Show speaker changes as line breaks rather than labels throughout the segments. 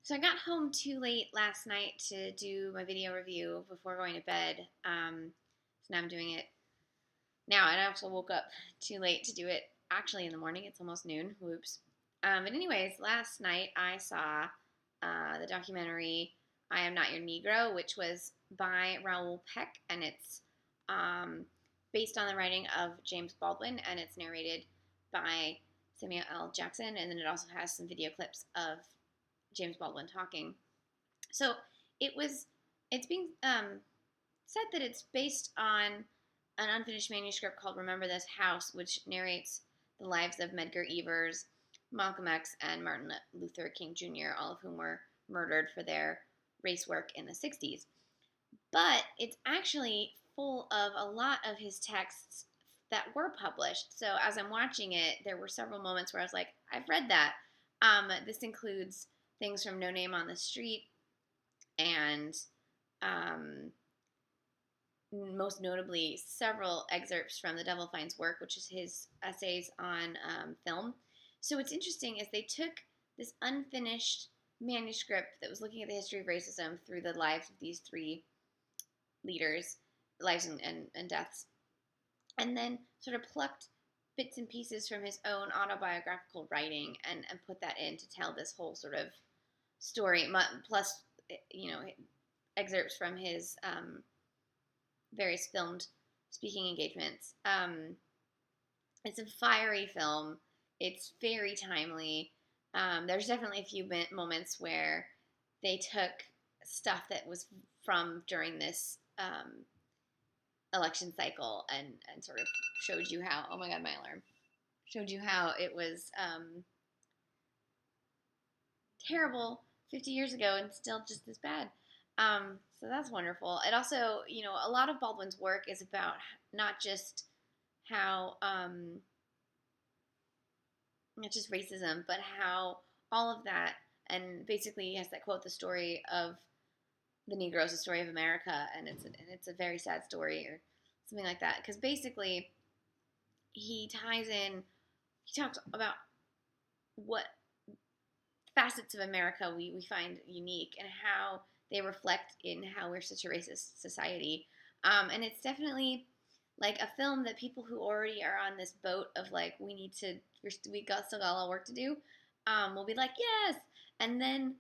So I got home too late last night to do my video review before going to bed. So now I'm doing it now. And I also woke up too late to do it actually in the morning. It's almost noon. Whoops. But anyways, last night I saw the documentary I Am Not Your Negro, which was by Raoul Peck, and it's based on the writing of James Baldwin, and it's narrated by Samuel L. Jackson, and then it also has some video clips of James Baldwin talking. So it's being said that it's based on an unfinished manuscript called Remember This House, which narrates the lives of Medgar Evers, Malcolm X, and Martin Luther King Jr., all of whom were murdered for their race work in the 60s. But it's actually full of a lot of his texts that were published. So as I'm watching it, there were several moments where I was like, I've read that. This includes things from No Name on the Street, and most notably several excerpts from The Devil Finds Work, which is his essays on film. So what's interesting is they took this unfinished manuscript that was looking at the history of racism through the lives of these three leaders, lives and deaths, and then sort of plucked bits and pieces from his own autobiographical writing and put that in to tell this whole sort of story, plus, excerpts from his various filmed speaking engagements. It's a fiery film. It's very timely. There's definitely a few moments where they took stuff that was from during this election cycle and sort of showed you how, oh my God, my alarm, showed you how it was terrible 50 years ago and still just as bad. So that's wonderful. It also, a lot of Baldwin's work is about not just how, not just racism, but how all of that, and basically he has that quote, the story of the Negro is the story of America, and it's a very sad story or something like that. Because basically he talks about what facets of America we find unique and how they reflect in how we're such a racist society. And it's definitely like a film that people who already are on this boat of like, we still got a lot of work to do, will be like, yes. And then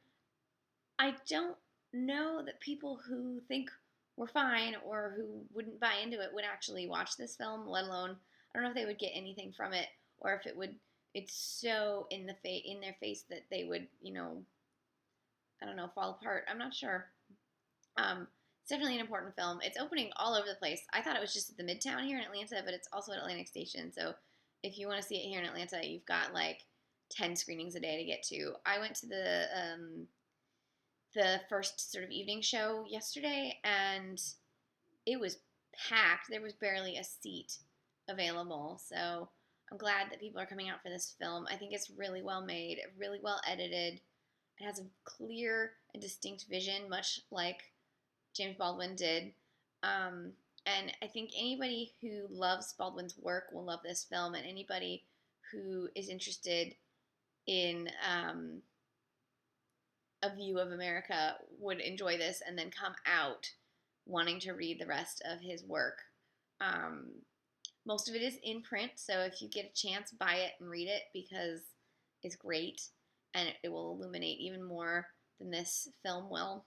I don't know that people who think we're fine or who wouldn't buy into it would actually watch this film, let alone, I don't know if they would get anything from it, or if it's so in their face that they would, I don't know, fall apart. I'm not sure. It's definitely an important film. It's opening all over the place. I thought it was just at the Midtown here in Atlanta, but it's also at Atlantic Station. So if you want to see it here in Atlanta, you've got like 10 screenings a day to get to. I went to the first sort of evening show yesterday, and it was packed. There was barely a seat available. So I'm glad that people are coming out for this film. I think it's really well made, really well edited. It has a clear and distinct vision, much like James Baldwin did. And I think anybody who loves Baldwin's work will love this film, and anybody who is interested in a view of America would enjoy this and then come out wanting to read the rest of his work. Most of it is in print, so if you get a chance, buy it and read it because it's great and it will illuminate even more than this film will.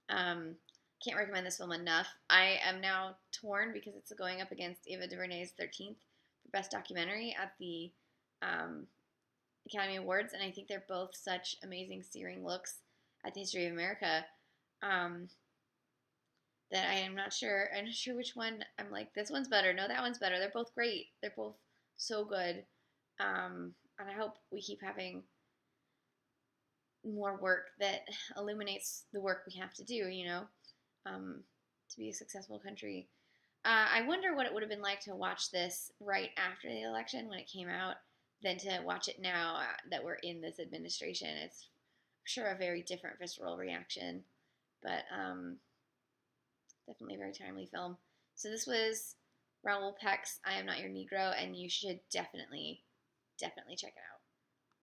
Can't recommend this film enough. I am now torn because it's going up against Ava DuVernay's 13th for Best Documentary at the Academy Awards, and I think they're both such amazing, searing looks at the history of America that I am not sure. I'm not sure which one. I'm like, this one's better. No, that one's better. They're both great. They're both so good. And I hope we keep having more work that illuminates the work we have to do, to be a successful country. I wonder what it would have been like to watch this right after the election when it came out than to watch it now that we're in this administration. It's sure a very different visceral reaction, but definitely a very timely film. So this was Raoul Peck's I Am Not Your Negro, and you should definitely check it out.